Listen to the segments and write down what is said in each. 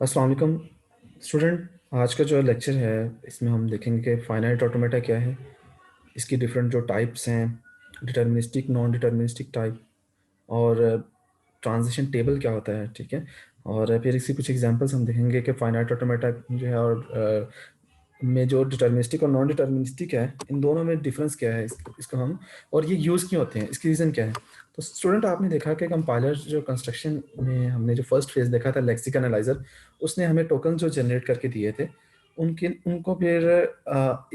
अस्सलाम वालेकुम स्टूडेंट। आज का जो लेक्चर है इसमें हम देखेंगे कि फाइनाइट ऑटोमेटा क्या है, इसकी डिफरेंट जो टाइप्स हैं, डिटर्मिनिस्टिक, नॉन डिटर्मिनिस्टिक टाइप, और ट्रांजिशन टेबल क्या होता है। ठीक है। और फिर इसकी कुछ एग्जांपल्स हम देखेंगे कि फाइनाइट ऑटोमेटा जो है और में जो डिटर्मिनिस्टिक और नॉन डिटर्मिनिस्टिक है, इन दोनों में डिफरेंस क्या है, इसको हम, और ये यूज़ क्यों होते हैं, इसकी रीज़न क्या है। तो स्टूडेंट, आपने देखा कि कंपाइलर जो कंस्ट्रक्शन में हमने जो फर्स्ट फेज देखा था, लेक्सिक एनालाइजर, उसने हमें टोकन जो जनरेट करके दिए थे, उनको फिर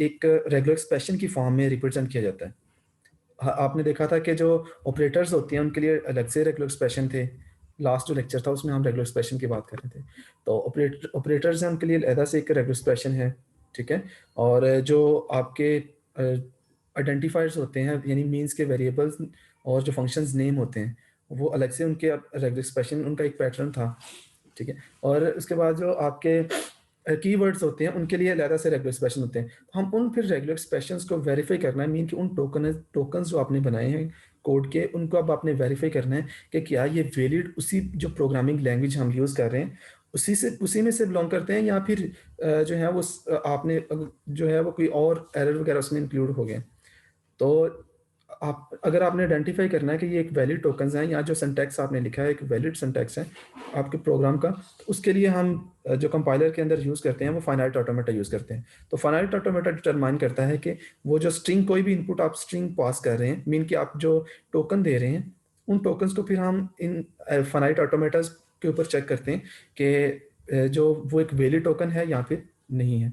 एक रेगुलर एक्सप्रेशन की फॉर्म में रिप्रेजेंट किया जाता है। आपने देखा था कि जो ऑपरेटर्स होती हैं उनके लिए अलग से रेगुलर एक्सप्रेशन थे। लास्ट जो लेक्चर था उसमें हम रेगुलर एक्सप्रेशन की बात कर रहे थे। तो ऑपरेटर्स हैं, उनके लिए अलग से एक रेगुलर एक्सप्रेशन है। ठीक है। और जो आपके आइडेंटिफायर्स होते हैं, यानी मीन्स के वेरिएबल्स और जो फंक्शंस नेम होते हैं, वो अलग से उनके रेगुलर एक्सप्रेशन, उनका एक पैटर्न था। ठीक है। और उसके बाद जो आपके कीवर्ड्स होते हैं उनके लिए अलग से रेगुलर एक्सप्रेशन होते हैं। तो हम उन फिर रेगुलर एक्सप्रेशंस को वेरीफाई करना है, मीन कि उन टोकन्स जो आपने बनाए हैं कोड के, उनको अब आपने वेरीफाई करना है कि क्या ये वैलिड उसी जो प्रोग्रामिंग लैंग्वेज हम यूज़ कर रहे हैं उसी में से बिलोंग करते हैं, या फिर जो है वो आपने जो है वो कोई और एरर वगैरह उसमें इंक्लूड हो गए। तो आप, अगर आपने आइडेंटिफाई करना है कि ये एक वैलिड टोकन्स हैं, या जो सिंटैक्स आपने लिखा है एक वैलिड सिंटैक्स है आपके प्रोग्राम का, तो उसके लिए हम जो कंपाइलर के अंदर यूज़ करते हैं वो फाइनाइट ऑटोमेटा यूज़ करते हैं। तो फाइनाइट ऑटोमेटा डिटरमाइन करता है कि वो जो स्ट्रिंग, कोई भी इनपुट आप स्ट्रिंग पास कर रहे हैं, मीन कि आप जो टोकन दे रहे हैं, उन टोकन्स को फिर हम इन फाइनाइट ऑटोमेटास के ऊपर चेक करते हैं कि जो वो एक वैलिड टोकन है या फिर नहीं है।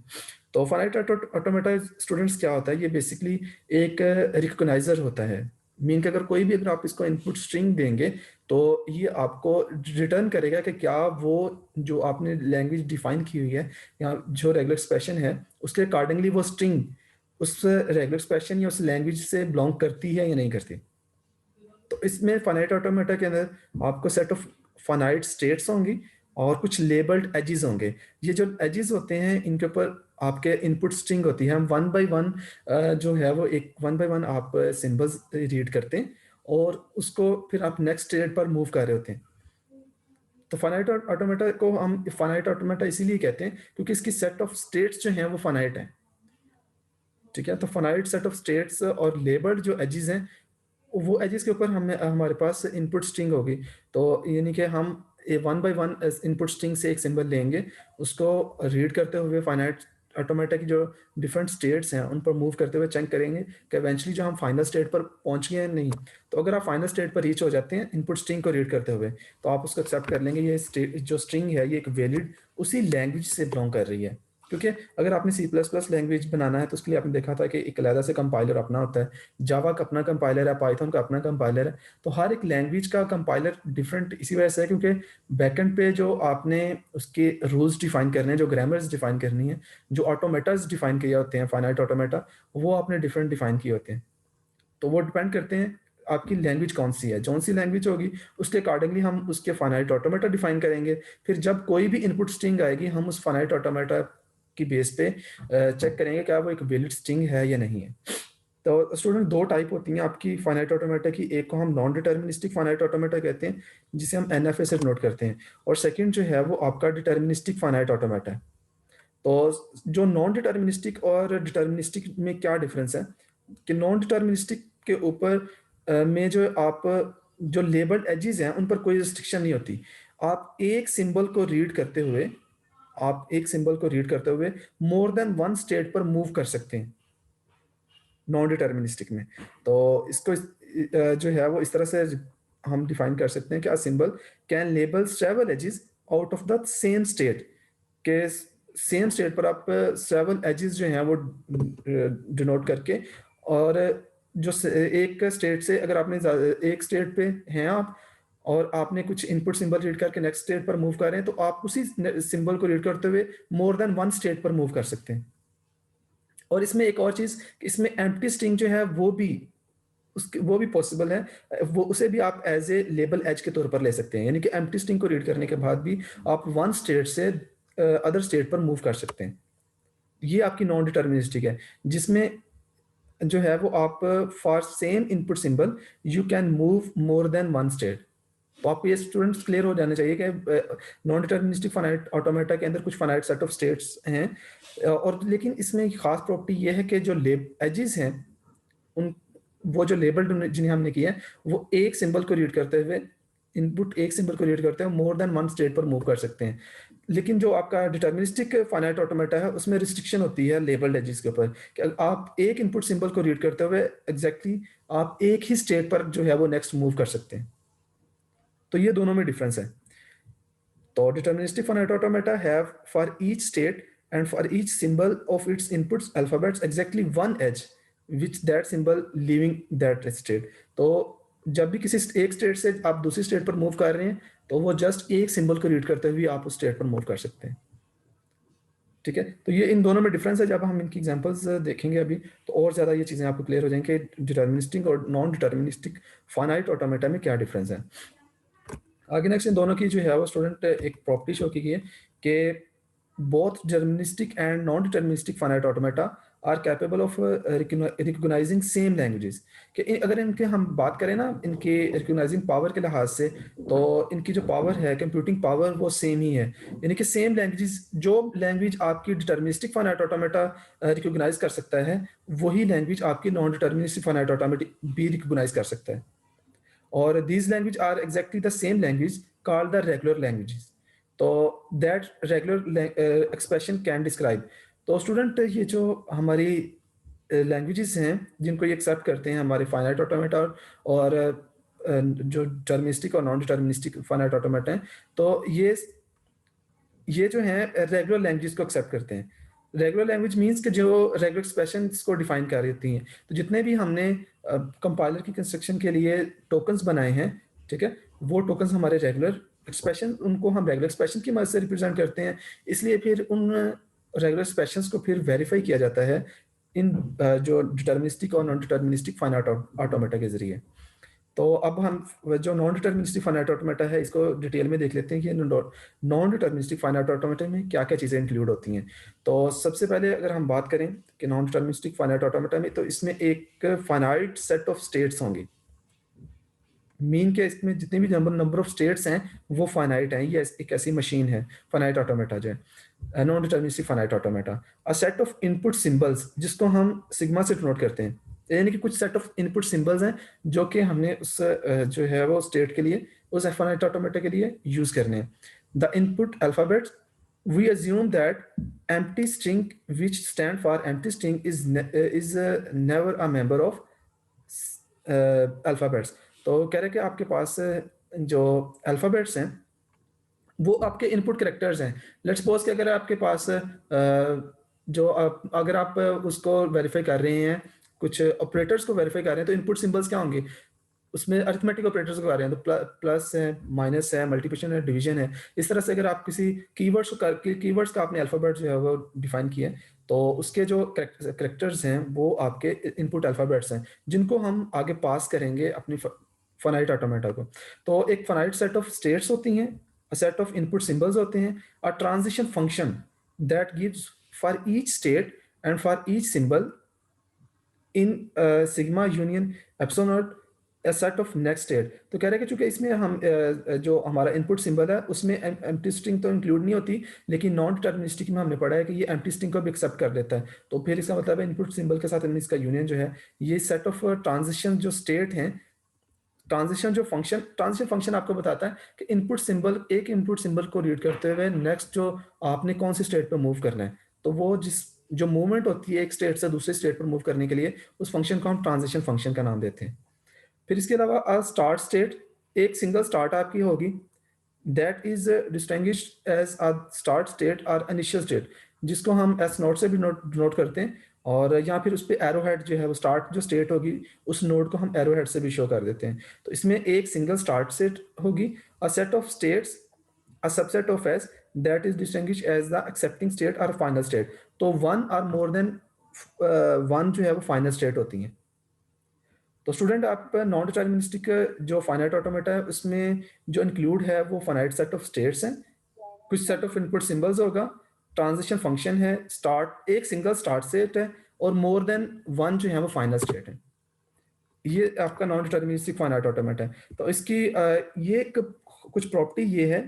तो फाइनाइट ऑटोमेटा स्टूडेंट्स क्या होता है, ये बेसिकली एक रिकॉग्नाइजर होता है। मीन कि अगर आप इसको इनपुट स्ट्रिंग देंगे, तो ये आपको रिटर्न करेगा कि क्या वो जो आपने लैंग्वेज डिफाइन की हुई है या जो रेगुलर एक्सप्रेशन है, उसके अकॉर्डिंगली वो स्ट्रिंग उस रेगुलर एक्सप्रेशन या उस लैंग्वेज से बिलोंग करती है या नहीं करती। तो इसमें फाइनाइट ऑटोमेटा के अंदर आपको सेट ऑफ फाइनाइट स्टेट्स होंगी और कुछ लेबल्ड एजेस होंगे। ये जो एजेस होते हैं, इनके ऊपर आपके इनपुट स्ट्रिंग होती है। हम वन बाय वन जो है वो एक वन बाय वन आप सिंबल्स रीड करते हैं, और उसको फिर आप नेक्स्ट स्टेट पर मूव कर रहे होते हैं। तो फाइनाइट ऑटोमेटा को हम फाइनाइट ऑटोमेटा इसीलिए कहते हैं क्योंकि इसकी सेट ऑफ स्टेट्स जो हैं वो फाइनाइट हैं। ठीक है। तो फाइनाइट सेट ऑफ स्टेट्स और लेबल्ड जो एजेस हैं, वो एजेस के ऊपर हमें हमारे पास इनपुट स्ट्रिंग होगी। तो यानी कि हम one by one input string से एक सिंबल लेंगे, उसको रीड करते हुए फाइनाइट ऑटोमेटा की जो डिफरेंट स्टेट्स हैं उन पर मूव करते हुए चेक करेंगे कि इवेंचुअली जो हम फाइनल स्टेट पर पहुंच गए हैं नहीं। तो अगर आप फाइनल स्टेट पर रीच हो जाते हैं इनपुट स्ट्रिंग को रीड करते हुए, तो आप उसको एक्सेप्ट कर लेंगे, ये जो स्ट्रिंग है ये एक वैलिड उसी लैंग्वेज से बिलोंग कर रही है। क्योंकि अगर आपने सी प्लस प्लस लैंग्वेज बनाना है तो उसके लिए आपने देखा था कि एक अलग से कंपाइलर अपना होता है। जावा का अपना कंपाइलर है, पाइथन का अपना कंपाइलर है। तो हर एक लैंग्वेज का कंपाइलर डिफरेंट इसी वजह से है क्योंकि बैकएंड पे जो आपने उसके रूल्स डिफाइन करने हैं, जो ग्रामर्स डिफाइन करनी है, जो ऑटोमेटास डिफाइन किए होते हैं, फाइनाइट ऑटोमेटा, वो आपने डिफरेंट डिफाइन किए होते हैं। तो वो डिपेंड करते हैं आपकी लैंग्वेज कौन सी है, जौन सी लैंग्वेज होगी उसके अकॉर्डिंगली हम उसके फाइनाइट ऑटोमेटा डिफाइन करेंगे। फिर जब कोई भी इनपुट स्ट्रिंग आएगी, हम उस फाइनाइट ऑटोमेटा की बेस पे चेक करेंगे क्या वो एक वैलिड स्ट्रिंग है या नहीं है। तो स्टूडेंट, दो टाइप होती हैं आपकी फाइनाइट ऑटोमेटा की। एक को हम नॉन डिटर्मिनिस्टिक फाइनाइट ऑटोमेटा कहते हैं, जिसे हम एनएफए से नोट करते हैं। और सेकंड जो है वो आपका डिटर्मिनिस्टिक फाइनाइट ऑटोमेटा है। तो जो नॉन डिटर्मिनिस्टिक और डिटर्मिनिस्टिक में क्या डिफरेंस है कि नॉन डिटर्मिनिस्टिक के ऊपर में जो आप जो लेबल्ड एजेस हैं उन पर कोई रिस्ट्रिक्शन नहीं होती। आप एक सिंबल को रीड करते हुए आप एक सिंबल को रीड करते हुए मोर देन वन स्टेट पर मूव कर सकते हैं नॉन डिटर्मिनिस्टिक में। तो इसको जो है वो इस तरह से हम डिफाइन कर सकते हैं कि a symbol can label several edges out of the same state, के सेम स्टेट पर आप सेवरल एजेस जो हैं वो डिनोट करके, और एक स्टेट से अगर आपने एक स्टेट पे हैं आप और आपने कुछ इनपुट सिंबल रीड करके नेक्स्ट स्टेट पर मूव कर रहे हैं, तो आप उसी सिंबल को रीड करते हुए मोर देन वन स्टेट पर मूव कर सकते हैं। और इसमें एक और चीज, इसमें एम्प्टी स्ट्रिंग जो है वो भी पॉसिबल है। वो उसे भी आप एज ए लेबल एज के तौर पर ले सकते हैं, यानी कि एम्प्टी स्ट्रिंग को रीड करने के बाद भी आप वन स्टेट से अदर स्टेट पर मूव कर सकते हैं। ये आपकी नॉन डिटर्मिनिस्टिक है, जिसमें जो है वो आप for same input symbol you can move more than one state. तो आपको ये स्टूडेंट्स क्लियर हो जाने चाहिए कि नॉन डिटर्मिनिस्टिक फाइनाइट ऑटोमेटा के अंदर कुछ फाइनाइट सेट ऑफ स्टेट्स हैं, और लेकिन इसमें एक खास प्रॉपर्टी ये है कि जो एजेस हैं उन वो जो लेबल जिन्हें हमने किया है वो एक सिंबल को रीड करते हुए, इनपुट एक सिंबल को रीड करते हुए मोर देन वन स्टेट पर मूव कर सकते हैं। लेकिन जो आपका डिटर्मिनिस्टिक फाइनाइट ऑटोमेटा है उसमें रिस्ट्रिक्शन होती है लेबल्ड एजेस के ऊपर कि आप एक इनपुट सिंबल को रीड करते हुए एग्जैक्टली आप एक ही स्टेट पर जो है वो नेक्स्ट मूव कर सकते हैं। तो ये दोनों में डिफरेंस है। तो deterministic finite automata have for each state and for each symbol of its inputs alphabets exactly one edge which that symbol leaving that state। तो जब भी किसी एक स्टेट से आप दूसरी स्टेट पर मूव कर रहे हैं तो वो जस्ट एक सिंबल को रीड करते हुए आप उस स्टेट पर मूव कर सकते हैं। ठीक है, तो ये इन दोनों में डिफरेंस है। जब हम इनकी एग्जांपल्स देखेंगे अभी तो और ज़्यादा ये चीज़ें आपको क्लियर हो जाएंगी कि डिटर्मिनिस्टिक और नॉन डिटर्मिनिस्टिक फाइनाइट ऑटोमेटा में क्या डिफरेंस है। आगे नेक्स्ट इन दोनों की जो है वो स्टूडेंट एक प्रॉपर्टी शो की है कि both deterministic and non-deterministic finite automata are capable of recognizing same languages। कि अगर इनके हम बात करें ना इनके रिकॉग्नाइजिंग पावर के लिहाज से तो इनकी जो पावर है कंप्यूटिंग पावर वो सेम ही है, यानी कि सेम लैंग्वेजेस, जो लैंग्वेज आपकी डिटर्मिनिस्टिक फाइनाइट ऑटोमेटा रिकॉग्नाइज कर सकता है वही लैंग्वेज आपकी नॉन डिटर्मिनिस्टिक फाइनाइट ऑटोमेटिक भी रिकॉग्नाइज कर सकता है। और these language are exactly the same language called the regular languages। तो that regular expression can describe। तो स्टूडेंट ये जो हमारी लैंग्वेजेस हैं जिनको ये एक्सेप्ट करते हैं हमारे फाइनाइट ऑटोमेटा और जो डिटर्मिनिस्टिक और नॉन डिटर्मिनिस्टिक फाइनाइट ऑटोमेटा हैं, तो ये जो है रेगुलर लैंग्वेज को एक्सेप्ट करते हैं। रेगुलर लैंग्वेज मींस कि जो रेगुलर एक्सप्रेशंस को डिफाइन कर रही हैं। तो जितने भी हमने कंपाइलर की कंस्ट्रक्शन के लिए टोकन्स बनाए हैं, ठीक है, वो टोकन्स हमारे रेगुलर एक्सप्रेशन, उनको हम रेगुलर एक्सप्रेशन की मदद से रिप्रेजेंट करते हैं। इसलिए फिर उन रेगुलर एक्सप्रेशंस को फिर वेरीफाई किया जाता है इन जो डिटर्मिनिस्टिक और नॉन डिटर्मिनिस्टिक फाइनाइट ऑटोमेटा के जरिए। तो अब हम जो नॉन डिटर्मिनिस्टिक फाइनाइट ऑटोमेटा है इसको डिटेल में देख लेते हैं कि नॉन डिटर्मिनिस्टिक फाइनाइट ऑटोमेटा में क्या क्या चीज़ें इंक्लूड होती हैं। तो सबसे पहले अगर हम बात करें कि नॉन डिटर्मिनिस्टिक फाइनाइट ऑटोमेटा में, तो इसमें एक फाइनाइट सेट ऑफ स्टेट्स होंगी। मीन के इसमें जितने भी नंबर ऑफ स्टेट्स हैं वो फाइनाइट हैं। ये एक ऐसी मशीन है फाइनाइट ऑटोमेटा जो है non deterministic finite automata. A set of input symbols जिसको हम सिग्मा से डिनोट करते हैं, यानी कि कुछ सेट ऑफ इनपुट सिंबल्स हैं जो कि हमने उस जो है वो स्टेट के लिए उस फाइनाइट ऑटोमेटा के लिए यूज करने हैं। The input alphabets we assume that empty string which stand for empty string is never a member of alphabets. तो कह रहे कि आपके पास जो अल्फाबेट्स हैं वो आपके इनपुट कैरेक्टर्स हैं। लेट्स सपोज कि अगर आपके पास अगर आप उसको वेरीफाई कर रहे हैं, कुछ ऑपरेटर्स को वेरीफाई कर रहे हैं, तो इनपुट सिंबल्स क्या होंगे उसमें? अरिथमेटिक ऑपरेटर्स को कर रहे हैं तो प्लस है, माइनस है, मल्टीप्लिकेशन है, डिवीजन है। इस तरह से अगर आप किसी कीवर्ड्स का आपने अल्फाबेट जो है वो डिफाइन किया है तो उसके जो करेक्टर्स हैं वो आपके इनपुट अल्फाबेट्स हैं जिनको हम आगे पास करेंगे अपनी फाइनाइट ऑटोमेटा को। तो एक फाइनाइट सेट ऑफ स्टेट्स होती हैं, अ सेट ऑफ इनपुट सिंबल्स होते हैं, a transition function that gives for each state and for each symbol in sigma union epsilon not a set of next state। तो कह रहे हैं कि चूंकि इसमें हम जो हमारा इनपुट सिंबल है उसमें एम्प्टी स्ट्रिंग तो इंक्लूड नहीं होती, लेकिन नॉन डिटर्मिनिस्टिक में हमने पढ़ा है कि ये एम्प्टी स्ट्रिंग को भी एक्सेप्ट कर लेता है। तो फिर इसका मतलब है इनपुट सिंबल के साथ इसका यूनियन जो है ये सेट ऑफ ट्रांजिशन जो स्टेट हैं, ट्रांजिशन फंक्शन आपको बताता है कि इनपुट सिंबल एक इनपुट सिंबल को रीड करते हुए नेक्स्ट जो आपने कौन सी स्टेट पर मूव करना है, तो वो जो मूवमेंट होती है एक स्टेट से दूसरे स्टेट पर मूव करने के लिए उस फंक्शन को हम ट्रांजिशन फंक्शन का नाम देते हैं। फिर इसके अलावा स्टार्ट स्टेट, एक सिंगल स्टार्ट आपकी होगी that is distinguished as a start state और इनिशियल स्टेट, जिसको हम एस नोट से भी नोट करते हैं। और या फिर उस पर एरो हेड जो है वो स्टार्ट जो स्टेट होगी उस नोड को हम एरो हेड से भी शो कर देते हैं। तो इसमें एक सिंगल स्टार्ट स्टेट होगी, a set of states, a subset of S that is distinguished as the accepting state और फाइनल स्टेट। तो वन और मोर देन वन जो है वो फाइनल स्टेट होती हैं। तो स्टूडेंट आप नॉन डिटर्मिनिस्टिक जो फाइनाइट ऑटोमेटा है उसमें जो इंक्लूड है वो फाइनाइट सेट ऑफ स्टेट्स हैं, कुछ सेट ऑफ इनपुट सिंबल्स होगा, ट्रांजिशन फंक्शन है, स्टार्ट एक सिंगल स्टार्ट स्टेट है और मोर देन वन जो है वो फाइनल स्टेट है। ये आपका नॉन डिटर्मिनिस्टिक फाइनाइट ऑटोमेटा है। तो इसकी ये कुछ प्रॉपर्टी ये है,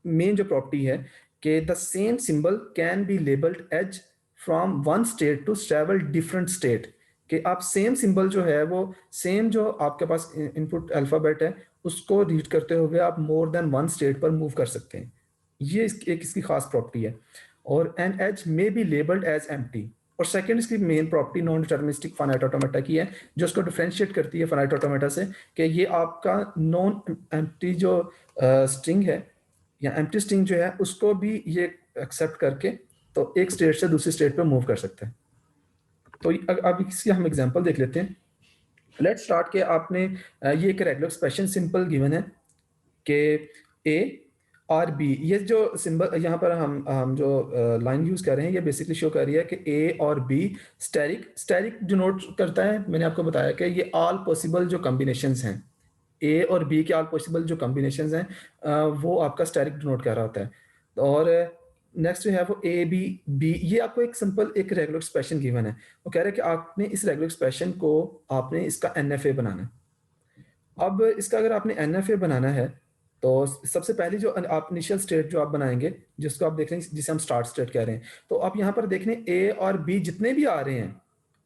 मेन जो प्रॉपर्टी है कि the same symbol can be labelled as from one state to travel different state, कि आप सेम सिंबल जो है वो सेम जो आपके पास इनपुट अल्फाबेट है उसको रीड करते हुए आप मोर देन वन स्टेट पर मूव कर सकते हैं। ये एक इसकी खास प्रॉपर्टी है। और an edge may be labelled as empty. और सेकंड इसकी main property non deterministic finite automata की है, जो इसको डिफरेंशिएट करती है फाइनाइट ऑटोमेटा से, कि ये आपका नॉन एम्प्टी जो स्ट्रिंग है या एम्प्टी स्ट्रिंग जो है उसको भी ये एक्सेप्ट करके तो एक स्टेट से दूसरी स्टेट पे मूव कर सकते हैं। तो अब इसकी हम एग्जांपल देख लेते हैं। लेट्स स्टार्ट के आपने ये एक रेगुलर एक्सप्रेशन सिंपल गिवन है कि ए और बी, ये जो सिंबल यहाँ पर हम जो लाइन यूज कर रहे हैं ये बेसिकली शो कर रही है कि ए और बी स्टेरिक स्टेरिक डिनोट करता है। मैंने आपको बताया कि ये ऑल पॉसिबल जो कॉम्बिनेशंस हैं, ए और बी के ऑल पॉसिबल जो कॉम्बिनेशंस हैं वो आपका स्टेरिक डिनोट कर रहा होता है। और नेक्स्ट जो है वो ए बी बी, ये आपको एक सिंपल एक रेगुलर एक्सप्रेशन गिवन है। वो कह रहे हैं कि आपने इस रेगुलर एक्सप्रेशन को आपने इसका एनएफए बनाना है। अब इसका अगर आपने एनएफए बनाना है तो सबसे पहली जो आप इनिशियल स्टेट जो आप बनाएंगे, जिसको आप देख रहे हैं जिसे हम स्टार्ट स्टेट कह रहे हैं, तो आप यहाँ पर देख रहे हैं ए और बी जितने भी आ रहे हैं,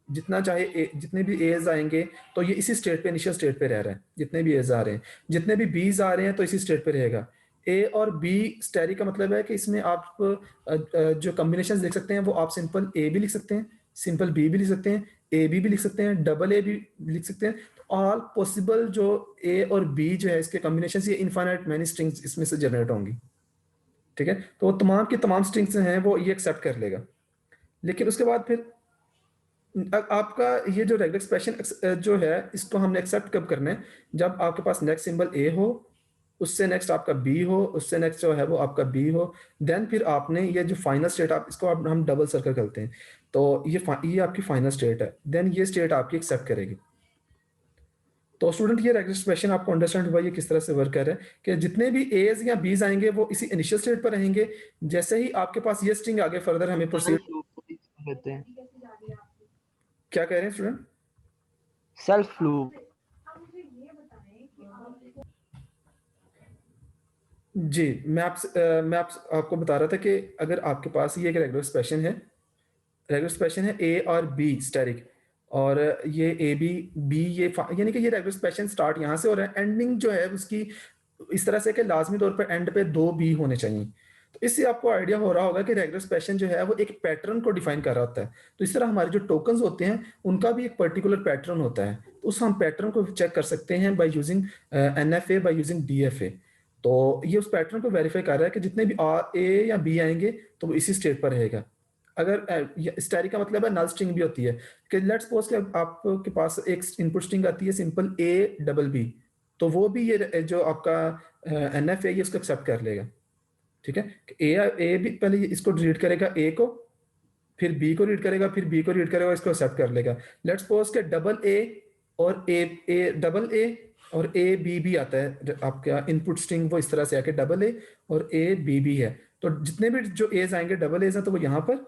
जितना चाहे जितने भी एज आएंगे तो ये इसी स्टेट पे इनिशियल स्टेट पे रह रहा है। जितने भी एज आ रहे हैं, जितने भी बीज आ रहे हैं तो इसी स्टेट पे रहेगा। ए और बी स्टेरिक का मतलब है कि इसमें आप जो कॉम्बिनेशन देख सकते हैं वो आप सिंपल ए भी लिख सकते हैं, सिंपल बी भी लिख सकते हैं, ए बी भी लिख सकते हैं, डबल ए भी लिख सकते हैं। तो ऑल पॉसिबल जो ए और बी जो है इसके कॉम्बिनेशन, ये इनफाइनाइट मैनी स्ट्रिंग्स इसमें से जनरेट होंगी। ठीक है, तो तमाम की तमाम स्ट्रिंग्स हैं वो ये एक्सेप्ट कर लेगा। लेकिन उसके बाद फिर आपका ये जो रेगुलर एक्सप्रेशन जो है इसको हमने एक्सेप्ट कब करना है, जब आपके पास नेक्स्ट सिंबल ए हो, उससे नेक्स्ट आपका बी हो, उससे नेक्स्ट जो है वो आपका बी हो, देन फिर आपने ये जो फाइनल स्टेट आप इसको हम डबल सर्कल करते हैं, तो ये आपकी फाइनल स्टेट है, देन ये स्टेट आपकी एक्सेप्ट करेगी। तो स्टूडेंट ये रेगुलर एक्सप्रेशन आपको अंडरस्टैंड हुआ ये किस तरह से वर्क कर रहा है, कि जितने भी एज या बीज आएंगे वो इसी इनिशियल स्टेट पर रहेंगे। जैसे ही आपके पास ये स्ट्रिंग आगे फर्दर हमें प्रोसीड लेते हैं। क्या कह रहे हैं स्टूडेंट? Self loop. जी, मैं आपको बता रहा था कि अगर आपके पास ये एक रेगुलर एक्सप्रेशन है, रेगुलर एक्सप्रेशन है ए और बी स्टेरिक, और ये ए बी बी ये यानी कि ये रेगुलर एक्सप्रेशन स्टार्ट यहाँ से हो रहा है, एंडिंग जो है उसकी इस तरह से कि लाजमी तौर पर एंड पे दो बी होने चाहिए। तो इससे आपको आइडिया हो रहा होगा कि रेगुलर एक्सप्रेशन जो है वो एक पैटर्न को डिफाइन कर रहा होता है। तो इस तरह हमारे जो टोकन्स होते हैं उनका भी एक पर्टिकुलर पैटर्न होता है, तो उस हम पैटर्न को चेक कर सकते हैं by using NFA, by using DFA. तो ये उस पैटर्न को वेरीफाई कर रहा है कि जितने भी ए या बी आएंगे तो वो इसी स्टेट पर रहेगा। अगर स्टैरिक का मतलब है नल स्ट्रिंग भी होती है, कि लेट्स सपोज कि आपके पास एक इनपुट स्ट्रिंग आती है सिंपल ए डबल बी, तो वो भी ये जो आपका एनएफ है ये इसको एक्सेप्ट कर लेगा। ठीक है, ए भी पहले इसको रीड करेगा ए को, फिर बी को रीड करेगा, फिर बी को रीड करेगा, इसको एक्सेप्ट कर लेगा। लेट्स सपोज के डबल ए और ए डबल ए और ए बी भी आता है आपका इनपुट स्ट्रिंग, वो इस तरह से आके डबल ए और ए बी भी है। तो जितने भी जो एज आएंगे डबल एज है तो वो यहाँ पर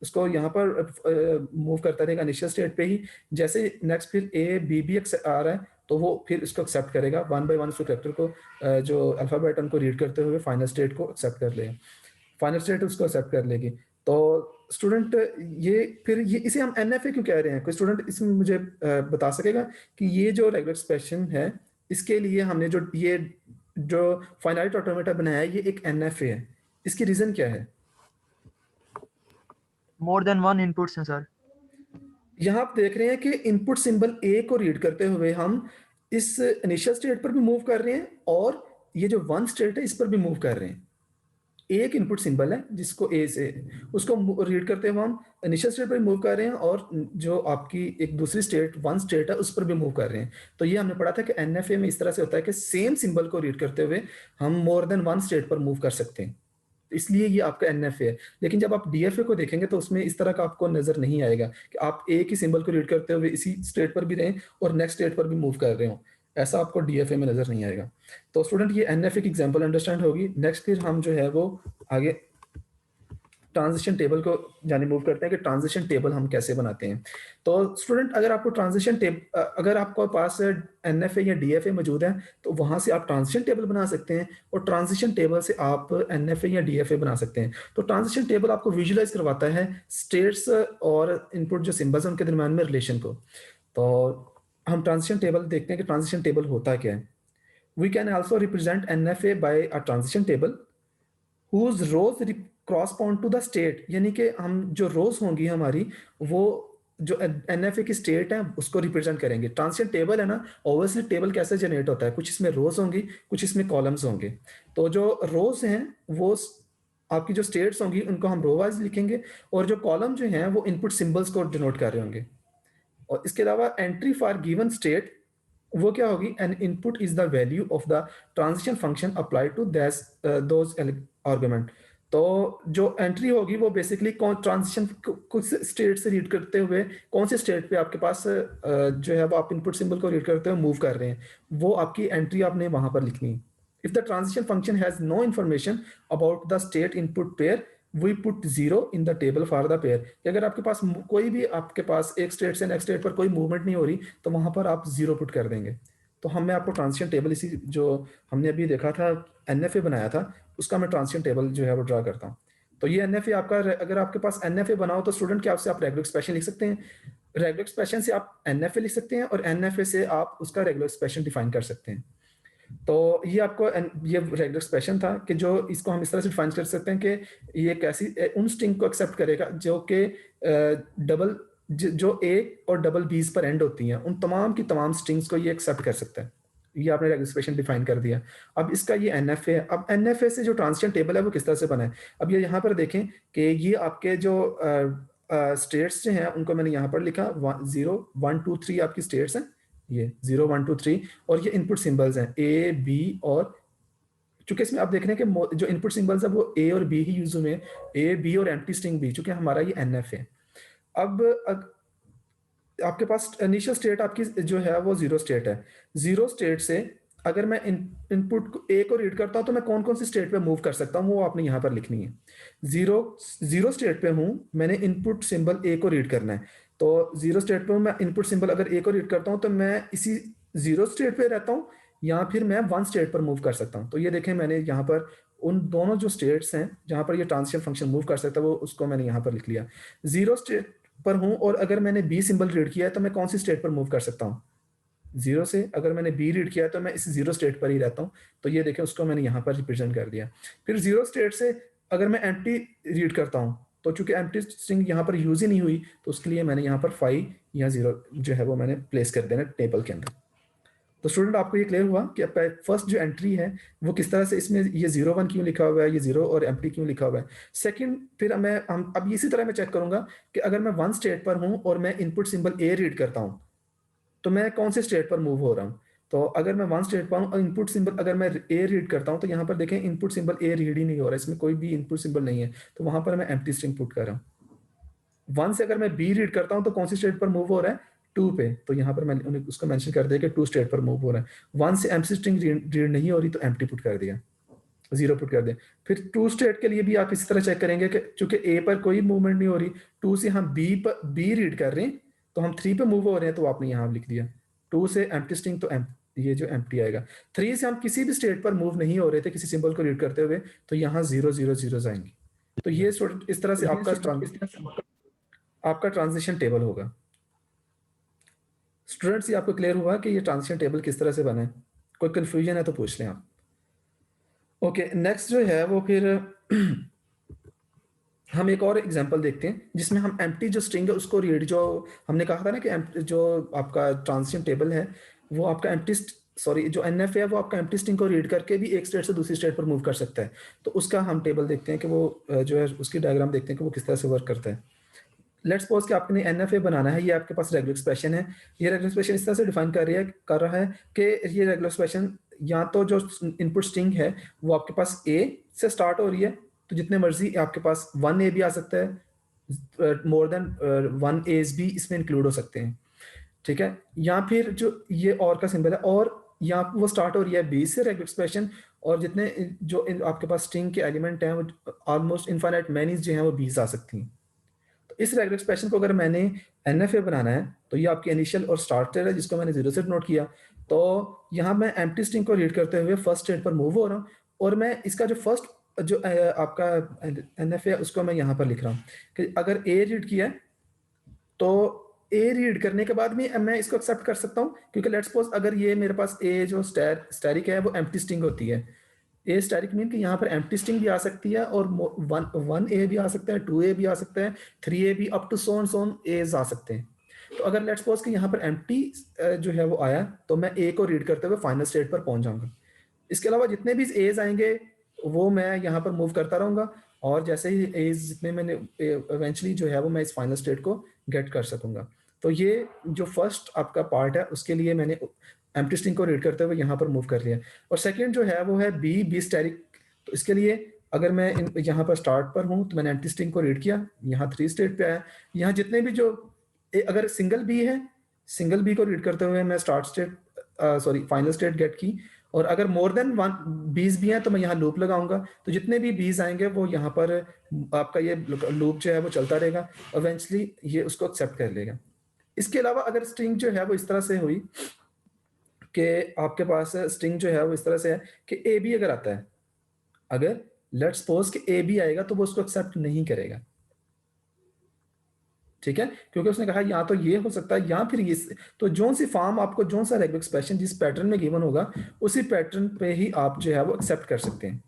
उसको यहाँ पर मूव करता रहेगा इनिशियल स्टेट पे ही। जैसे नेक्स्ट फिर ए बी भी आ रहा है तो वो फिर इसको एक्सेप्ट करेगा, वन बाय वन उसको कैरेक्टर को जो अल्फाबेट उनको रीड करते हुए फाइनल स्टेट को एक्सेप्ट कर लेगा, फाइनल स्टेट उसको एक्सेप्ट कर लेगी। तो स्टूडेंट ये फिर ये इसे हम एनएफए क्यों कह रहे हैं? कोई स्टूडेंट इसमें मुझे बता सकेगा कि ये जो रेगुलर एक्सप्रेशन है इसके लिए हमने जो फाइनाइट ऑटोमेटा बनाया है ये एक एनएफए है, इसकी रीजन क्या है? मोर देन वन इनपुट्स हैं सर। यहाँ आप देख रहे हैं कि इनपुट सिंबल ए को रीड करते हुए हम इस इनिशियल स्टेट पर भी मूव कर रहे हैं और ये जो वन स्टेट है इस पर भी मूव कर रहे हैं। एक इनपुट सिंबल है जिसको ए से उसको रीड करते हुए हम इनिशियल स्टेट पर मूव कर रहे हैं और जो आपकी एक दूसरी स्टेट वन स्टेट है उस पर भी मूव कर रहे हैं। तो ये हमने पढ़ा था कि एनएफए में इस तरह से होता है कि सेम सिंबल को रीड करते हुए हम मोर देन वन स्टेट पर मूव कर सकते हैं, इसलिए ये आपका एनएफए है। लेकिन जब आप डीएफए को देखेंगे तो उसमें इस तरह का आपको नजर नहीं आएगा कि आप एक ही सिंबल को रीड करते हुए इसी स्टेट पर भी रहें और नेक्स्ट स्टेट पर भी मूव कर रहे हो, ऐसा आपको डीएफए में नजर नहीं आएगा। तो स्टूडेंट ये एनएफए की एग्जांपल अंडरस्टैंड होगी। नेक्स्ट फिर हम जो है वो आगे ट्रांजिशन टेबल को जाने मूव करते हैं कि ट्रांजिशन टेबल हम कैसे बनाते हैं। तो स्टूडेंट अगर आपको ट्रांजिशन टेबल अगर आपके पास एनएफए या डीएफए मौजूद है तो वहां से आप ट्रांजिशन टेबल बना सकते हैं और ट्रांजिशन टेबल से आप एनएफए या डीएफए बना सकते हैं। तो ट्रांजिशन टेबल आपको विजुअलाइज करवाता है स्टेट्स और इनपुट जो सिंबल्स हैं उनके दरम्यान में रिलेशन को। तो हम ट्रांजिशन टेबल देखते हैं कि ट्रांजिशन टेबल होता क्या है। We can also represent NFA by a transition table whose rows correspond to the state, यानी कि हम जो रोज होंगी हमारी वो जो एनएफए की स्टेट है उसको रिप्रेजेंट करेंगे। ट्रांजिशन टेबल है ना, ओवरसीज टेबल कैसे जनरेट होता है, कुछ इसमें रोज होंगी कुछ इसमें कॉलम्स होंगे। तो जो रोज हैं वो आपकी जो स्टेट्स होंगी उनको हम रो वाइज लिखेंगे और जो कॉलम जो हैं वो इनपुट सिंबल्स को डिनोट कर रहे होंगे। और इसके अलावा एंट्री फॉर गिवन स्टेट वो क्या होगी, an input is the value of the transition function applied to those argument. तो जो एंट्री होगी वो बेसिकली कौन ट्रांजिशन कुछ स्टेट से रीड करते हुए कौन से स्टेट पे आपके पास जो है वो आप इनपुट सिंबल को रीड करते हुए मूव कर रहे हैं, वो आपकी एंट्री आपने वहां पर लिखनी है। If the transition function has no information about the state input pair we put zero in the table for the pair. अगर आपके पास कोई भी आपके पास एक स्टेट से नेक्स्ट स्टेट पर कोई मूवमेंट नहीं हो रही तो वहां पर आप जीरो पुट कर देंगे। तो मैं आपको ट्रांजिशन टेबल इसी जो हमने अभी देखा था एनएफए बनाया था उसका मैं ट्रांजिशन टेबल जो है वो ड्रा करता हूँ। तो ये एनएफए आपका, अगर आपके पास एनएफए बनाओ तो स्टूडेंट क्या आपसे आप रेगुलर एक्सप्रेशन लिख सकते हैं, रेगुलर एक्सप्रेशन से आप एनएफए लिख सकते हैं और एनएफए से आप उसका रेगुलर एक्सप्रेशन डिफाइन कर सकते हैं। तो ये आपको ये रेगुलर एक्सप्रेशन था कि जो इसको हम इस तरह से डिफाइन कर सकते हैं कि ये कैसी उन स्ट्रिंग को एक्सेप्ट करेगा जो कि डबल जो ए और डबल बीज पर एंड होती हैं, उन तमाम की तमाम स्ट्रिंग्स को ये एक्सेप्ट कर सकता है। ये आपने रेगुलर एक्सप्रेशन डिफाइन कर दिया। अब इसका ये एनएफए है। अब एनएफए से जो ट्रांजिशन टेबल है वो किस तरह से बना है, अब ये यहाँ पर देखें कि ये आपके जो स्टेट्स जो हैं उनको मैंने यहाँ पर लिखा 0 1 2 3 आपकी स्टेट्स हैं, ये 0 1 2 3 और ये इनपुट सिंबल्स हैं ए बी। और चूंकि इसमें आप देख रहे हैं कि जो इनपुट सिंबल्स है वो ए और बी ही यूज हुए हैं, ए बी और एम्प्टी स्ट्रिंग बी, चूंकि हमारा ये एनएफ है। अब आपके पास इनिशियल स्टेट आपकी जो है वो जीरो स्टेट है। जीरो स्टेट से अगर मैं इनपुट ए को रीड करता हूं तो मैं कौन कौन सी स्टेट पे मूव कर सकता हूं वो आपने यहां पर लिखनी है। जीरो स्टेट पे हूं, मैंने इनपुट सिंबल ए को रीड करना है। तो जीरो स्टेट पे हूं, मैं इनपुट सिंबल अगर ए को रीड करता हूं तो मैं इसी जीरो स्टेट पे रहता हूं या फिर मैं वन स्टेट पर मूव कर सकता हूं। तो ये देखें मैंने यहाँ पर उन दोनों जो स्टेट्स हैं जहां पर ये ट्रांजिशन फंक्शन मूव कर सकता है वो उसको मैंने यहाँ पर लिख लिया। जीरो स्टेट पर हूं और अगर मैंने बी सिंबल रीड किया है तो मैं कौन सी स्टेट पर मूव कर सकता हूं, जीरो से। अगर मैंने बी रीड किया है तो मैं इस जीरो स्टेट पर ही रहता हूं। तो ये देखें उसको मैंने यहाँ पर रिप्रेजेंट कर दिया। फिर जीरो स्टेट से अगर मैं एम्प्टी रीड करता हूं तो चूंकि एम्प्टी स्ट्रिंग यहाँ पर यूज ही नहीं हुई तो उसके लिए मैंने यहाँ पर 5 या 0 जो है वो मैंने प्लेस कर देना टेबल के अंदर। तो स्टूडेंट आपको ये क्लियर हुआ कि फर्स्ट जो एंट्री है वो किस तरह से, इसमें ये 0 1 क्यों लिखा हुआ है, ये 0 और एम्प्टी क्यों लिखा हुआ है। सेकंड फिर हम अब इसी तरह मैं चेक करूंगा कि अगर मैं वन स्टेट पर हूं और मैं इनपुट सिंबल ए रीड करता हूं तो मैं कौन से स्टेट पर मूव हो रहा हूं। तो अगर मैं वन स्टेट पर हूं और इनपुट सिंबल अगर मैं ए रीड करता हूं तो यहाँ पर देखें इनपुट सिंबल ए रीड ही नहीं हो रहा है, इसमें कोई भी इनपुट सिंबल नहीं है, तो वहां पर मैं एम्प्टी स्ट्रिंग पुट कर रहा हूं। वन से अगर मैं बी रीड करता हूं तो कौन सी स्टेट पर मूव हो रहा है, टू पे, तो यहाँ पर मैंने उसको मेंशन कर दिया कि टू स्टेट पर मूव हो रहा है। वन से एम्प्टी स्ट्रिंग रीड नहीं हो रही तो एम्प्टी पुट कर दिया, जीरो पुट कर दिया। फिर टू स्टेट के लिए भी आप इसी तरह चेक करेंगे कि चूंकि ए पर कोई मूवमेंट नहीं हो रही, टू से हम बी रीड कर रहे हैं तो हम थ्री पे मूव हो रहे हैं तो आपने यहाँ लिख दिया टू से एम्प्टी स्ट्रिंग, तो ये जो एम्प्टी आएगा। थ्री से हम किसी भी स्टेट पर मूव नहीं हो रहे थे किसी सिंबल को रीड करते हुए तो यहाँ 0 0 0 आएंगे। तो ये इस तरह से आपका ट्रांजिशन टेबल होगा। स्टूडेंट्स ये आपको क्लियर हुआ कि ये ट्रांजिशन टेबल किस तरह से बना है, कोई कंफ्यूजन है तो पूछ लें आप। ओके नेक्स्ट जो है वो फिर हम एक और एग्जांपल देखते हैं जिसमें हम एम्प्टी जो स्ट्रिंग है उसको रीड, जो हमने कहा था ना कि जो आपका ट्रांजिशन टेबल है वो आपका एम्प्टी जो एनएफ है वो आपका एम्प्टी स्ट्रिंग को रीड करके भी एक स्टेट से दूसरी स्टेट पर मूव कर सकता है। तो उसका हम टेबल देखते हैं कि वो जो है उसकी डायग्राम देखते हैं कि वो किस तरह से वर्क करता है। लेट्स सपोज कि आपने एनएफए बनाना है, ये आपके पास रेगुलर एक्सप्रेशन है। ये रेगुलर एक्सप्रेशन इस तरह से डिफाइन कर रहा है कि ये रेगुलर एक्सप्रेशन या तो जो इनपुट स्ट्रिंग है वो आपके पास ए से स्टार्ट हो रही है तो जितने मर्जी आपके पास वन ए भी आ सकता है, मोर देन वन एज भी इसमें इंक्लूड हो सकते हैं, ठीक है। या फिर जो ये और का सिंबल है और यहाँ वो स्टार्ट हो रही है बी से रेगुलर एक्सप्रेशन और जितने जो आपके पास स्ट्रिंग के एलिमेंट हैं वो ऑलमोस्ट इनफाइनाइट मैनीज जो हैं वो बीस आ सकती हैं। तो इस रेगुलर एक्सप्रेशन को अगर मैंने एनएफए बनाना है तो ये आपकी इनिशियल और स्टार्टर है जिसको मैंने 0 से नोट किया। तो यहाँ मैं एम्प्टी स्ट्रिंग को रीड करते हुए फर्स्ट स्टेट पर मूव हो रहा हूँ और मैं इसका जो फर्स्ट जो आपका एनएफए है उसको मैं यहाँ पर लिख रहा हूँ कि अगर ए रीड किया है तो ए रीड करने के बाद भी मैं इसको एक्सेप्ट कर सकता हूँ, क्योंकि लेट्स सपोज अगर ये मेरे पास ए जो स्टैरिक है वो एम्प्टी स्ट्रिंग होती है। ए स्टैरिक मीन कि यहाँ पर एम्प्टी स्ट्रिंग भी आ सकती है और वन ए भी आ सकता है, टू ए भी आ सकता है, थ्री ए भी, अप टू सोन एज आ सकते हैं। तो अगर लेट्स सपोज कि यहाँ पर एम्प्टी जो है वो आया तो मैं ए को रीड करते हुए फाइनल स्टेट पर पहुंच जाऊंगा। इसके अलावा जितने भी एज आएंगे वो मैं यहाँ पर मूव करता रहूंगा और जैसे ही एज जितने मैंने इवेंचुअली जो है वो मैं इस फाइनल स्टेट को गेट कर सकूंगा। तो ये जो फर्स्ट आपका पार्ट है उसके लिए मैंने एम्प्टी स्ट्रिंग को रीड करते हुए यहाँ पर मूव कर लिया। और सेकेंड जो है वो है बी स्टैरिक। तो इसके लिए अगर मैं यहाँ पर स्टार्ट पर हूँ तो मैंने एम्प्टी स्ट्रिंग को रीड किया, यहाँ थ्री स्टेट पे आया। यहाँ जितने भी जो अगर सिंगल बी है, सिंगल बी को रीड करते हुए मैं start state sorry final state get की। और अगर मोर देन वन बीज भी हैं तो मैं यहाँ लूप लगाऊंगा, तो जितने भी बीज आएंगे वो यहाँ पर आपका ये लूप जो है वो चलता रहेगा, इवेंचुअली ये उसको एक्सेप्ट कर लेगा। इसके अलावा अगर स्ट्रिंग जो है वो इस तरह से हुई कि आपके पास स्ट्रिंग जो है वो इस तरह से है कि ए बी अगर आता है, अगर लेट्स सपोज कि ए बी आएगा तो वो उसको एक्सेप्ट नहीं करेगा, ठीक है, क्योंकि उसने कहा या तो ये हो सकता है या फिर ये। तो जो सी फॉर्म आपको जो सा रेगुलर एक्सप्रेशन जिस पैटर्न में गिवन होगा उसी पैटर्न पे ही आप जो है वो एक्सेप्ट कर सकते हैं।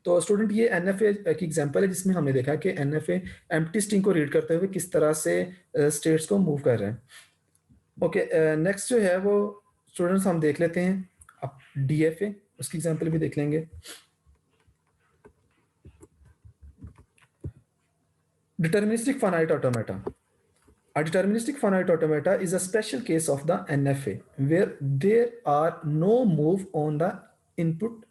तो स्टूडेंट ये एनएफए की एग्जांपल है जिसमें हमने देखा कि एनएफए एम्प्टी स्ट्रिंग को रीड करते हुए किस तरह से स्टेट्स को मूव कर रहे हैं। ओके, नेक्स्ट जो है वो स्टूडेंट्स हम देख लेते हैं अब डीएफए, उसकी एग्जांपल भी देख लेंगे। Deterministic finite automata. A deterministic finite automata is a special case of the NFA where there are no move on the input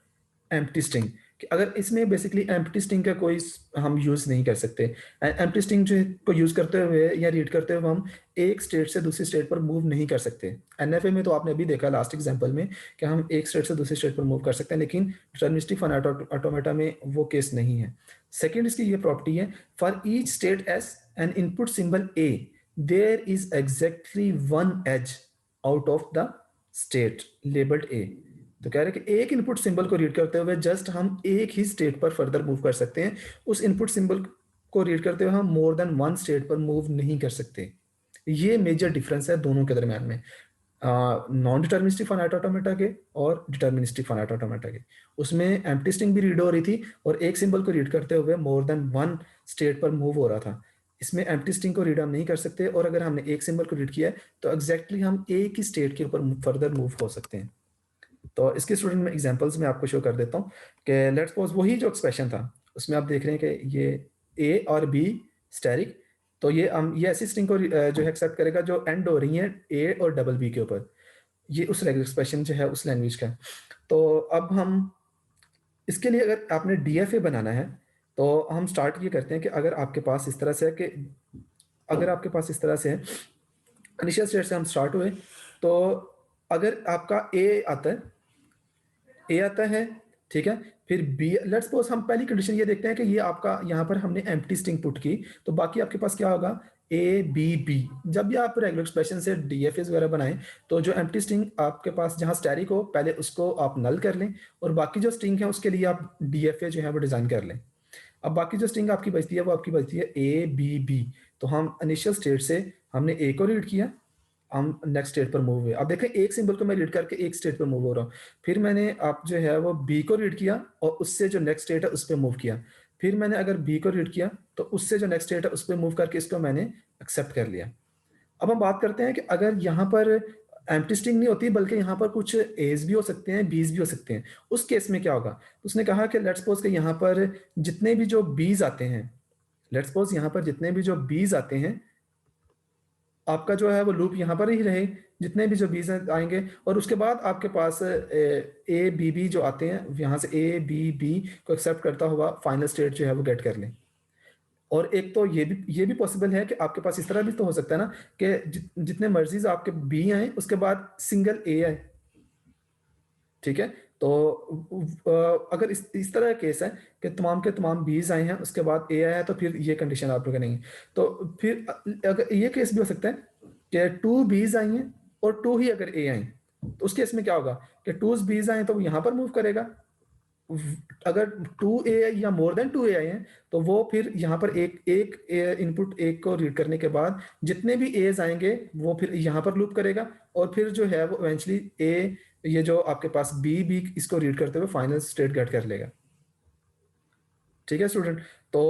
empty string। कि अगर इसमें बेसिकली एम्प्टी स्ट्रिंग का कोई हम यूज नहीं कर सकते। एम्प्टी स्ट्रिंग जो को यूज करते हुए या रीड करते हुए हम एक स्टेट से दूसरी स्टेट पर मूव नहीं कर सकते। एनएफए में तो आपने अभी देखा लास्ट एग्जांपल में कि हम एक स्टेट से दूसरी स्टेट पर मूव कर सकते हैं, लेकिन डिटरमिनिस्टिक फाइनाइट ऑटोमेटा में वो केस नहीं है। सेकेंड इसकी ये प्रॉपर्टी है, for each state s and input symbol A there is exactly one edge out of the state labelled A. तो कह रहे हैं कि एक इनपुट सिंबल को रीड करते हुए जस्ट हम एक ही स्टेट पर फर्दर मूव कर सकते हैं, उस इनपुट सिंबल को रीड करते हुए हम मोर देन वन स्टेट पर मूव नहीं कर सकते। ये मेजर डिफरेंस है दोनों के दरमियान में, नॉन डिटर्मिनिस्टिक फाइनाइट ऑटोमेटा के और डिटर्मिनिस्टिक फाइनाइट ऑटोमेटा के। उसमें एम्प्टी स्ट्रिंग भी रीड हो रही थी और एक सिंबल को रीड करते हुए मोर देन वन स्टेट पर मूव हो रहा था। इसमें एम्प्टी स्ट्रिंग को रीड हम नहीं कर सकते और अगर हमने एक सिंबल को रीड किया है तो एग्जैक्टली हम एक ही स्टेट के ऊपर फर्दर मूव हो सकते हैं। तो इसके स्टूडेंट में एग्जांपल्स में आपको शो कर देता हूँ कि लेट्स सपोज वही जो एक्सप्रेशन था उसमें आप देख रहे हैं कि ये ए और बी स्टैरिक। तो ये ऐसी स्ट्रिंग को जो है एक्सेप्ट करेगा जो एंड हो रही है ए और डबल बी के ऊपर। ये उस रेगुलर एक्सप्रेशन जो है उस लैंग्वेज का। तो अब हम इसके लिए अगर आपने डीएफए बनाना है तो हम स्टार्ट ये करते हैं कि अगर आपके पास इस तरह से है कि अगर आपके पास इस तरह से है इनिशियल स्टेट से हम स्टार्ट हुए, तो अगर आपका ए आता है ठीक है, फिर बी लेट्स सपोज हम पहली कंडीशन ये देखते हैं कि ये आपका यहाँ पर हमने एम्प्टी स्ट्रिंग पुट की, तो बाकी आपके पास क्या होगा ए बी बी। जब भी आप रेगुलर एक्सप्रेशन से डीएफएस वगैरह बनाएं तो जो एम्प्टी स्ट्रिंग आपके पास जहाँ स्टैरिक हो पहले उसको आप नल कर लें और बाकी जो स्ट्रिंग है उसके लिए आप डीएफए जो है वो डिजाइन कर लें। अब बाकी जो स्ट्रिंग आपकी बचती है वो आपकी बचती है ए बी बी। तो हम इनिशियल स्टेट से हमने ए को रीड किया, हम नेक्स्ट स्टेट पर मूव हुए। अब देखें एक सिंबल को मैं रीड करके एक स्टेट पर मूव हो रहा हूँ, फिर मैंने आप जो है वो बी को रीड किया और उससे जो नेक्स्ट स्टेट है उस पर मूव किया, फिर मैंने अगर बी को रीड किया तो उससे जो नेक्स्ट स्टेट है उस पर मूव करके इसको मैंने एक्सेप्ट कर लिया। अब हम बात करते हैं कि अगर यहाँ पर एम्प्टी स्ट्रिंग नहीं होती बल्कि यहाँ पर कुछ एज भी हो सकते हैं बीज भी हो सकते हैं, उस केस में क्या होगा। तो उसने कहा कि लेट्स सपोज कि यहाँ पर जितने भी जो बीज आते हैं, लेट्स सपोज यहाँ पर जितने भी जो बीज आते हैं आपका जो है वो लूप यहाँ पर ही रहे, जितने भी जो बीज आएंगे और उसके बाद आपके पास ए बी बी जो आते हैं यहाँ से ए बी बी को एक्सेप्ट करता हुआ फाइनल स्टेट जो है वो गेट कर लें। और एक तो ये भी पॉसिबल है कि आपके पास इस तरह भी तो हो सकता है ना कि जितने मर्जीज आपके बी आए उसके बाद सिंगल ए आए, ठीक है। तो अगर इस तरह का केस है कि तमाम के तमाम बीज आए हैं, उसके बाद ए आया है, तो फिर ये कंडीशन आप लोग नहीं। तो फिर अगर ये केस भी हो सकता है कि टू बीज आई हैं और टू ही अगर ए आई, तो उस केस में क्या होगा कि टू बीज आए तो वो यहाँ पर मूव करेगा। अगर टू ए या मोर देन टू ए आई हैं तो वो फिर यहाँ पर एक एक इनपुट एक को रीड करने के बाद जितने भी एज आएंगे वो फिर यहाँ पर लूप करेगा, और फिर जो है वो इवेंचुअली ए, ये जो आपके पास बी इसको रीड करते हुए फाइनल स्टेट गेट कर लेगा। ठीक है स्टूडेंट। तो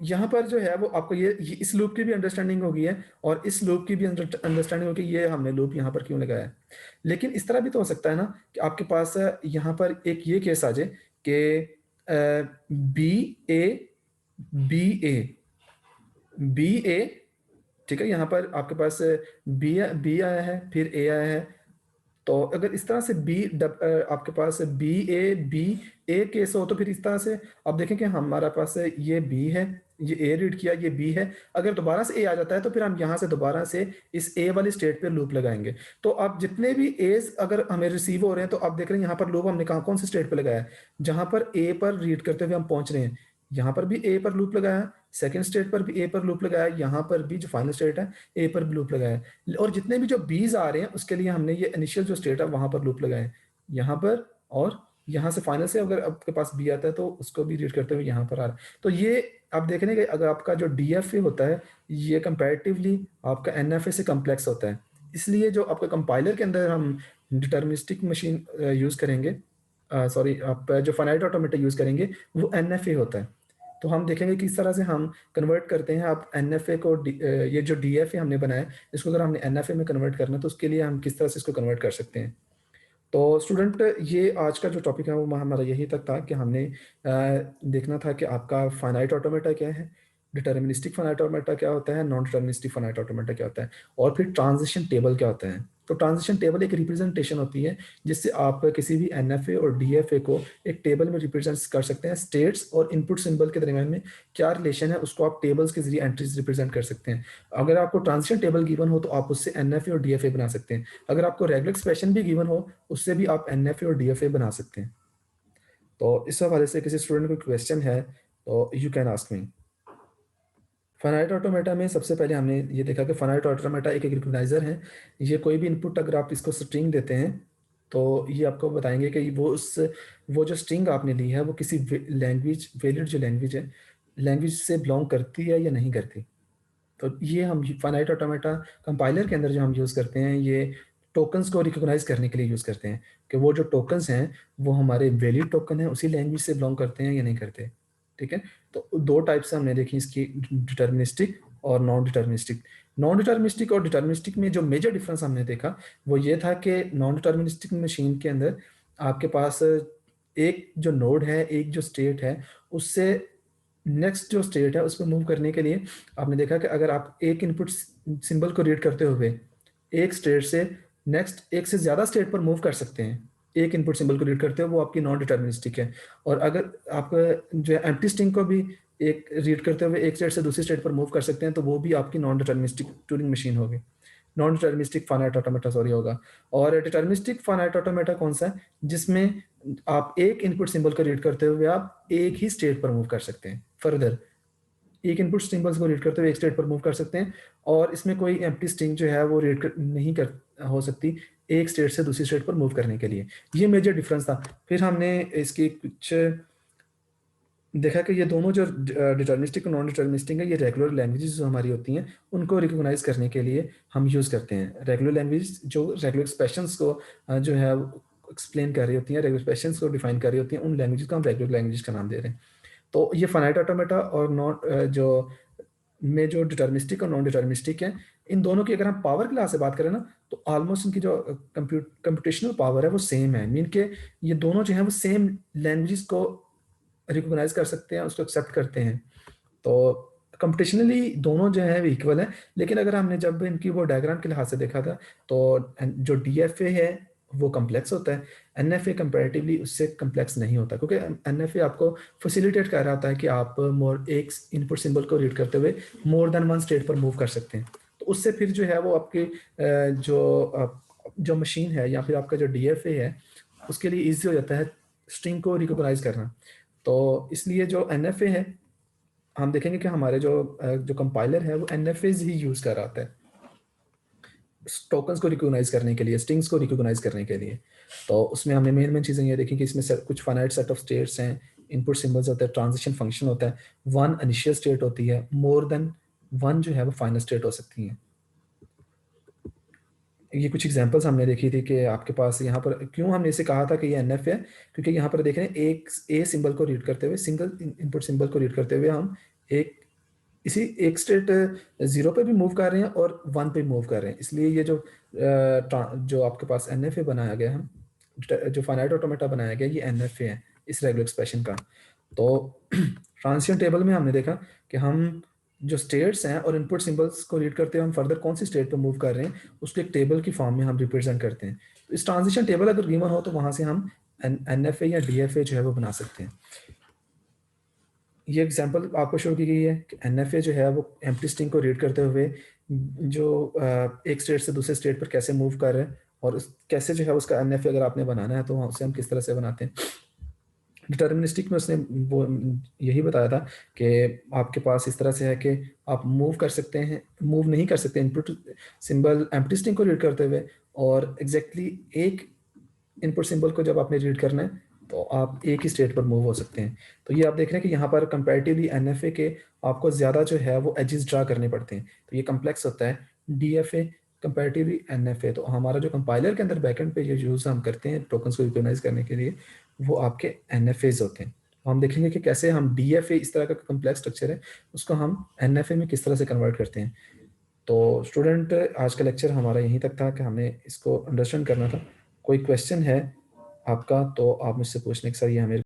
यहाँ पर जो है वो आपको ये इस लूप की भी अंडरस्टैंडिंग होगी है, और इस लूप की भी अंडरस्टैंडिंग होगी ये हमने लूप यहाँ पर क्यों लगाया है। लेकिन इस तरह भी तो हो सकता है ना कि आपके पास यहाँ पर एक ये केस आ जाए कि B A B A B A, ठीक है, यहाँ पर आपके पास बी आया है फिर ए आया है। तो अगर इस तरह से आपके पास बी ए केस हो तो फिर इस तरह से आप देखें कि हमारे पास ये बी है, ये ए रीड किया, ये बी है। अगर दोबारा से ए आ जाता है तो फिर हम यहाँ से दोबारा से इस ए वाली स्टेट पे लूप लगाएंगे। तो आप जितने भी एज अगर हमें रिसीव हो रहे हैं तो आप देख रहे हैं यहाँ पर लूप हमने कहाँ कौन सी स्टेट पे लगाया है, जहां पर ए पर रीड करते हुए हम पहुंच रहे हैं, यहाँ पर भी ए पर लूप लगाया, सेकंड स्टेट पर भी ए पर लूप लगाया, यहाँ पर भी जो फाइनल स्टेट है ए पर भी लूप लगाया, और जितने भी जो बीज आ रहे हैं उसके लिए हमने ये इनिशियल जो स्टेट है वहां पर लूप लगाए, यहाँ पर, और यहाँ से फाइनल से अगर आपके पास बी आता है तो उसको भी रीड करते हुए यहाँ पर आ रहा है। तो ये आप देख रहे हैं कि अगर आपका जो डीएफए होता है ये कंपैरेटिवली आपका एनएफए से कम्प्लेक्स होता है, इसलिए जो आपका कंपाइलर के अंदर हम डिटर्मिनिस्टिक मशीन यूज करेंगे, सॉरी आप जो फाइनाइट ऑटोमेटा यूज करेंगे वो एनएफए होता है। तो हम देखेंगे किस तरह से हम कन्वर्ट करते हैं। आप एनएफए को ये जो डीएफए हमने बनाया है इसको अगर हमने एनएफए में कन्वर्ट करना है तो उसके लिए हम किस तरह से इसको कन्वर्ट कर सकते हैं। तो स्टूडेंट ये आज का जो टॉपिक है वो हमारा यही तक था कि हमने देखना था कि आपका फाइनाइट ऑटोमेटा क्या है, डिटर्मिनिस्टिक फाइनाइट ऑटोमेटा क्या होता है, नॉन डिटर्मिनिस्टिक फाइनाइट ऑटोमेटा क्या होता है, और फिर ट्रांजिशन टेबल क्या होता है। तो ट्रांजिशन टेबल एक रिप्रेजेंटेशन होती है जिससे आप किसी भी एनएफए और डीएफए को एक टेबल में रिप्रेजेंट कर सकते हैं। स्टेट्स और इनपुट सिंबल के दरमियान में क्या रिलेशन है उसको आप टेबल्स के जरिए एंट्रीज रिप्रेजेंट कर सकते हैं। अगर आपको ट्रांजिशन टेबल गिवन हो तो आप उससे एनएफए और डीएफए बना सकते हैं। अगर आपको रेगुलर एक्सप्रेशन भी गिवन हो उससे भी आप एनएफए और डीएफए बना सकते हैं। तो इस हवाले से किसी स्टूडेंट को क्वेश्चन है तो you can ask me. Finite automata में सबसे पहले हमने ये देखा कि फाइनाइट ऑटोमेटा एक रिकॉग्नाइजर है। ये कोई भी इनपुट अगर आप इसको स्ट्रिंग देते हैं तो ये आपको बताएंगे कि वो जो स्ट्रिंग आपने ली है वो किसी लैंग्वेज, वैलिड जो लैंग्वेज है, लैंग्वेज से बिलोंग करती है या नहीं करती। तो ये हम फाइनाइट ऑटोमेटा कंपाइलर के अंदर जो हम यूज़ करते हैं ये टोकन्स को रिकॉग्नाइज करने के लिए यूज़ करते हैं कि वो जो टोकन्स हैं वो हमारे वैलिड टोकन है, उसी लैंग्वेज से बिलोंग करते हैं या नहीं करते। ठीक है। तो दो टाइप से हमने देखी इसकी, डिटर्मिनिस्टिक और नॉन डिटर्मिनिस्टिक। नॉन डिटर्मिनिस्टिक और डिटर्मिनिस्टिक में जो मेजर डिफरेंस हमने देखा वो ये था कि नॉन डिटर्मिनिस्टिक मशीन के अंदर आपके पास एक जो नोड है, एक जो स्टेट है, उससे नेक्स्ट जो स्टेट है उस पर मूव करने के लिए आपने देखा कि अगर आप एक इनपुट सिंबल को रीड करते हुए एक स्टेट से नेक्स्ट एक से ज्यादा स्टेट पर मूव कर सकते हैं, एक इनपुट सिंबल को रीड करते हो वो आपकी नॉन डिटर्मिनिस्टिक है। और अगर आप जो है एम्प्टी स्ट्रिंग को भी एक रीड करते हुए एक स्टेट से दूसरी स्टेट पर मूव कर सकते हैं तो वो भी आपकी नॉन डिटर्मिनिस्टिक ट्यूरिंग मशीन होगी, non deterministic finite automata sorry होगा। और डिटर्मिनिस्टिक फाइनाइट ऑटोमेटा कौन सा है, जिसमें आप एक इनपुट सिंबल को रीड करते हुए आप एक ही स्टेट पर मूव कर सकते हैं, फर्दर एक इनपुट सिंबल्स को रीड करते हुए एक स्टेट पर मूव कर सकते हैं, और इसमें कोई एम्प्टी स्ट्रिंग जो है वो नहीं कर हो सकती एक स्टेट से दूसरी स्टेट पर मूव करने के लिए। ये मेजर डिफरेंस था। फिर हमने इसकी कुछ देखा कि ये दोनों जो डिटर्मिनिस्टिक और नॉन डिटर्मिनिस्टिक है ये रेगुलर लैंग्वेजेस जो हमारी होती हैं उनको रिकॉग्नाइज करने के लिए हम यूज़ करते हैं। रेगुलर लैंग्वेज जो रेगुलर एक्सप्रेशंस को जो है एक्सप्लेन कर रही होती हैं, रेगुलर एक्सप्रेशंस को डिफाइन कर रही होती हैं, उन लैंग्वेज को हम रेगुलर लैंग्वेज का नाम दे रहे हैं। तो ये फाइनाइट ऑटोमेटा और नॉन जो डिटर्मिनिस्टिक और नॉन डिटर्मिनिस्टिक है, इन दोनों की अगर हम पावर क्लास से बात करें ना तो ऑलमोस्ट इनकी जो कंप्यूटेशनल पावर है वो सेम है। मीन के ये दोनों जो है वो सेम लैंग्वेजेस को रिकॉग्नाइज कर सकते हैं, उसको एक्सेप्ट करते हैं। तो कंप्यूटेशनली दोनों जो है इक्वल है। लेकिन अगर हमने जब इनकी वो डायग्राम के लिहाज से देखा था तो जो डीएफए है वो कम्प्लेक्स होता है, एनएफए कंपैरेटिवली उससे कम्प्लेक्स नहीं होता, क्योंकि एनएफए आपको फैसिलिटेट कर रहा होता है कि आप एक इनपुट सिंबल को रीड करते हुए मोर देन वन स्टेट पर मूव कर सकते हैं। तो उससे फिर जो है वो आपकी जो मशीन है या फिर आपका जो डीएफए है उसके लिए ईजी हो जाता है स्ट्रिंग को रिकॉग्नाइज करना। तो इसलिए जो NFA है, हम देखेंगे कि हमारे जो कंपाइलर है वो NFAs ही यूज कर रहा है टोकन्स को रिकॉग्नाइज करने के लिए, स्ट्रिंग्स को रिकॉग्नाइज करने के लिए। तो उसमें हमने मेन चीज़ें ये देखी कि इसमें कुछ फाइनाइट सेट ऑफ स्टेट्स हैं, इनपुट सिंबल्स होते हैं, ट्रांजिशन फंक्शन होता है, वन इनिशियल स्टेट होती है, मोर देन वन जो है वो फाइनल स्टेट हो सकती है। ये कुछ एग्जांपल्स हमने देखी थी कि आपके पास यहाँ पर क्यों हमने इसे कहा था कि ये NF है, क्योंकि यहाँ पर देख रहे हैं एक ए सिंबल को रीड करते हुए, सिंगल इनपुट सिंबल को रीड करते हुए हम एक स्टेट 0 पे भी मूव कर रहे हैं और 1 पे मूव कर रहे हैं। इसलिए ये जो आपके पास NFA बनाया गया है, जो फाइनाइट ऑटोमेटा बनाया गया, ये NFA है इस रेगुलर एक्सप्रेशन का। तो ट्रांजिशन टेबल में हमने देखा कि हम जो स्टेट्स हैं और इनपुट सिंबल्स को रीड करते हुए हम फर्दर कौन सी स्टेट पे मूव कर रहे हैं उसको एक टेबल की फॉर्म में हम रिप्रेजेंट करते हैं। तो इस ट्रांजिशन टेबल अगर गिवन हो तो वहां से हम NFA या DFA जो है वो बना सकते हैं। ये एग्जांपल आपको शो की गई है कि NFA जो है वो एम्प्टी स्ट्रिंग को रीड करते हुए जो एक स्टेट से दूसरे स्टेट पर कैसे मूव कर रहे हैं और कैसे जो है उसका NFA अगर आपने बनाना है तो उसे हम किस तरह से बनाते हैं। डिटर्मिनिस्टिक में उसने वो यही बताया था कि आपके पास इस तरह से है कि आप मूव कर सकते हैं, मूव नहीं कर सकते इनपुट सिंबल एम्प्टी स्ट्रिंग को रीड करते हुए, और एग्जैक्टली एक इनपुट सिंबल को जब आपने रीड करना है तो आप एक ही स्टेट पर मूव हो सकते हैं। तो ये आप देख रहे हैं कि यहाँ पर कंपैरेटिवली NFA के आपको ज़्यादा जो है वो एजेस ड्रा करने पड़ते हैं, तो ये कम्प्लेक्स होता है DFA कंपैरेटिवली NFA। तो हमारा जो कंपाइलर के अंदर बैकएंड पे जो यूज़ हम करते हैं टोकन्स को रिकॉग्नाइज करने के लिए, वो आपके NFAs होते हैं। तो हम देखेंगे कि कैसे हम DFA इस तरह का कम्प्लेक्स स्ट्रक्चर है उसको हम NFA में किस तरह से कन्वर्ट करते हैं। तो स्टूडेंट आज का लेक्चर हमारा यहीं तक था कि हमने इसको अंडरस्टैंड करना था। कोई क्वेश्चन है आपका तो आप मुझसे पूछने के सर ये हमें